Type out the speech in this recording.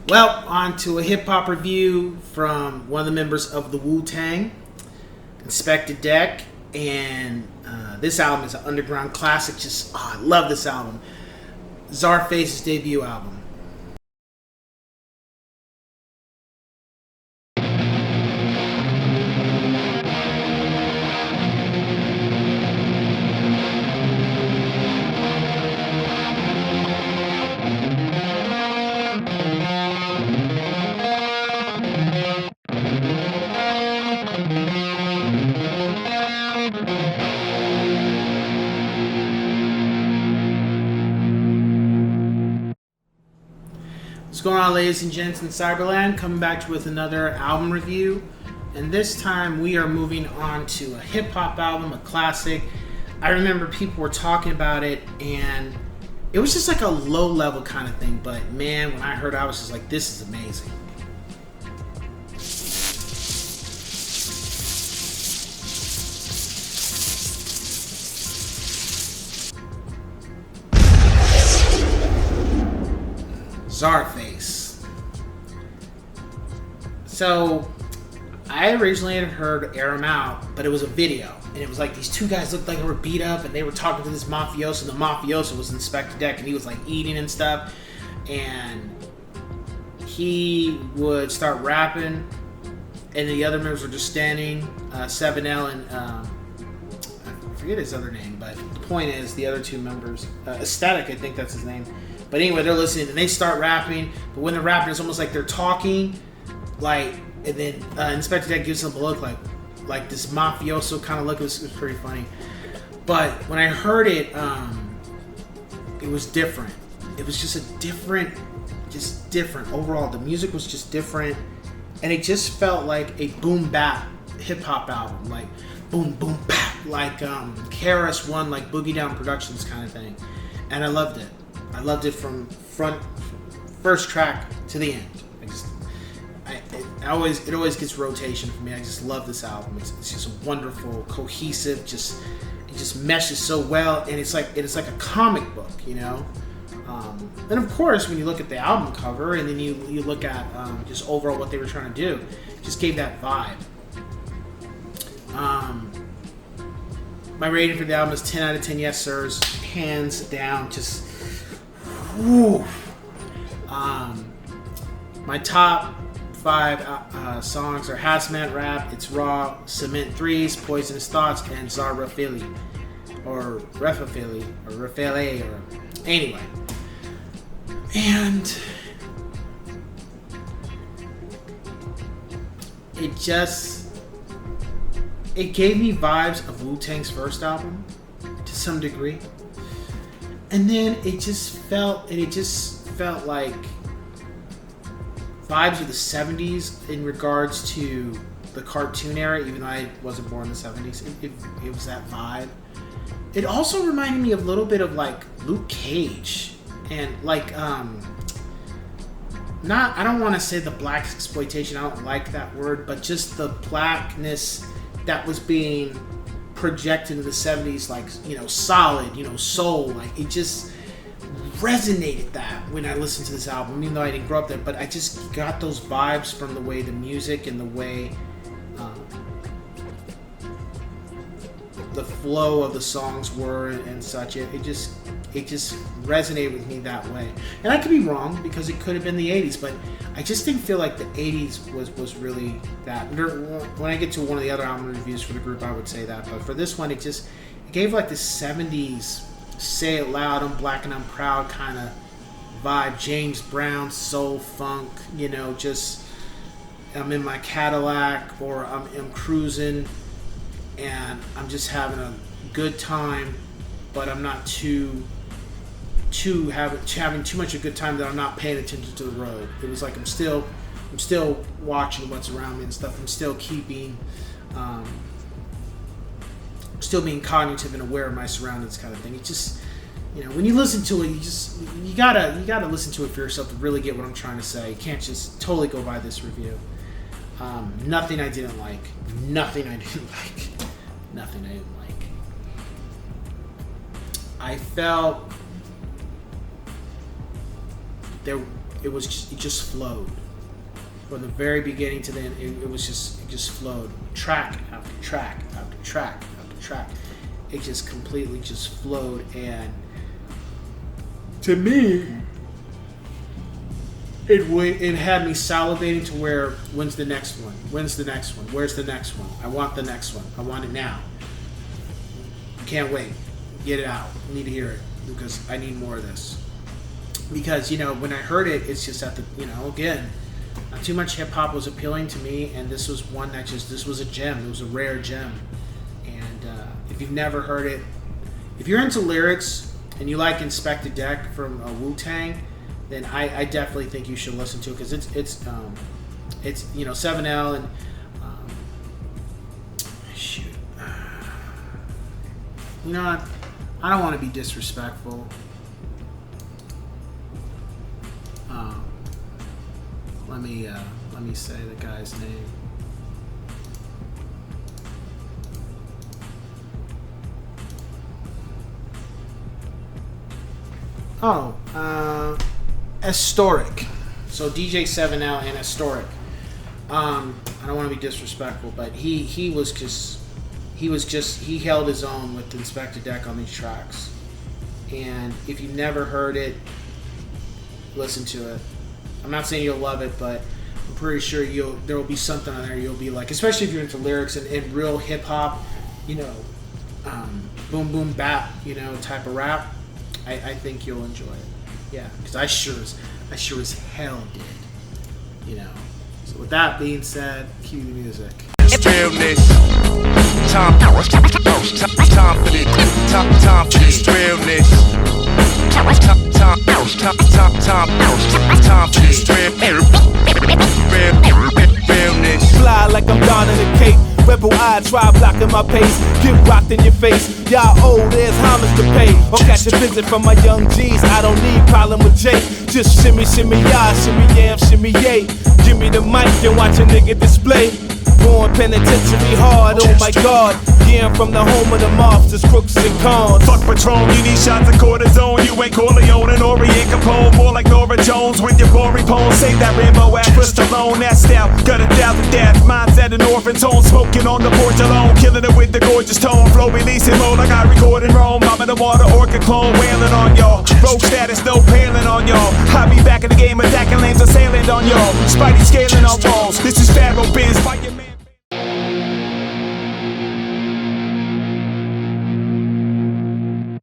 Well, on to a hip hop review from one of the members of the Wu-Tang, Inspector Deck, and this album is an underground classic. I love this album. Czarface's debut album. What's going on, ladies and gents in Cyberland? Coming back with another album review, and this time we are moving on to a hip-hop album, a classic. I remember people were talking about it, and it was just like a low-level kind of thing, but man, when I heard it, I was just like, this is amazing. Czarface. So, I originally had heard Air 'Em Out, but it was a video. And it was like these two guys looked like they were beat up and they were talking to this mafioso. And the mafioso was Inspector Deck and he was like eating and stuff. And he would start rapping and the other members were just standing. 7L and I forget his other name, but the point is the other two members, Aesthetic, I think that's his name. But anyway, they're listening and they start rapping. But when they're rapping, it's almost like they're talking, like, and then Inspector Deck gives them a look like this mafioso kind of look. It was pretty funny. But when I heard it, it was different. It was just different. Overall, the music was just different, and it just felt like a boom bap hip hop album, like boom boom bap, like KRS-One, like Boogie Down Productions kind of thing, and I loved it. I loved it from first track to the end. It always gets rotation for me. I just love this album. It's just wonderful, cohesive. It just meshes so well, and it's like a comic book, you know. And of course, when you look at the album cover, and then you look at just overall what they were trying to do, it just gave that vibe. My rating for the album is 10 out of 10 yes sirs, hands down. Just whew. My top 5 songs are Hazmat Rap, It's Raw, Cement Threes, Poisonous Thoughts, and Czar Refaeli. Or Refaeli, or anyway. And it gave me vibes of Wu-Tang's first album to some degree. And then it just felt like vibes of the 70s in regards to the cartoon era, even though I wasn't born in the 70s. It was that vibe. It also reminded me of a little bit of like Luke Cage and like I don't want to say the black exploitation, I don't like that word, but just the blackness that was being projected in the 70s, like, you know, solid, you know, soul, like it just resonated that when I listened to this album, even though I didn't grow up there, but I just got those vibes from the way the music and the way the flow of the songs were and such. It just resonated with me that way. And I could be wrong because it could have been the 80s, but I just didn't feel like the 80s was really that. When I get to one of the other album reviews for the group, I would say that, but for this one, it gave like the 70s say it loud, I'm black and I'm proud kind of vibe. James Brown, soul, funk, you know, just I'm in my Cadillac or I'm cruising and I'm just having a good time, but I'm not having too much of a good time that I'm not paying attention to the road. It was like I'm still watching what's around me and stuff. I'm still keeping still being cognitive and aware of my surroundings, kind of thing. It just, you know, when you listen to it, you gotta listen to it for yourself to really get what I'm trying to say. You can't just totally go by this review. Nothing I didn't like. I felt there it just flowed. From the very beginning to the end, it just flowed. Track after track after track after track. It just completely just flowed, and to me, it had me salivating to where, when's the next one? When's the next one? Where's the next one? I want the next one. I want it now. Can't wait. Get it out. I need to hear it because I need more of this. Because, you know, when I heard it, it's just at the, you know, again, not too much hip hop was appealing to me, and this was one that this was a gem. It was a rare gem. And if you've never heard it, if you're into lyrics and you like Inspector Deck from Wu-Tang, then I definitely think you should listen to it, because it's you know, 7L and shoot, you know what? I don't want to be disrespectful. Let me say the guy's name. Historic. So DJ 7L and Historic. I don't want to be disrespectful, but he held his own with Inspector Deck on these tracks. And if you've never heard it, listen to it. I'm not saying you'll love it, but I'm pretty sure there will be something on there you'll be like, especially if you're into lyrics and real hip hop, you know, boom boom bap, you know, type of rap. I think you'll enjoy it. Yeah, because I sure as hell did. You know. So with that being said, cue the music. Realness. Time for this realness. Time for this realness. Fly like I'm donning a cape. Rebel eye, try blocking my pace. Get rocked in your face. Y'all old, there's homage to pay. Or catch a visit from my young G's. I don't need problem with Jake. Just shimmy, shimmy, y'all, shimmy, yam, shimmy, yay. Give me the mic and watch a nigga display. Born penitentiary hard, oh my god. Yeah, I'm from the home of the mobsters, crooks and cons. Fuck Patron, you need shots of cortisone. You ain't Corleone and Orient Capone. More like Nora Jones with your boring poems. Save that Rambo ass for Stallone. That style, got 1,000 deaths. Mine's at an orphan tone. Smoking on the porch alone. Killing it with the gorgeous tone. Flow releasing mode like I record in Rome. I'm in the water, orchid clone. Wailing on y'all. Rogue status, no paling on y'all. I be back in the game, attacking lanes, assailing on y'all. Spidey scaling on walls. This is Pharaoh Biz. Fight your man.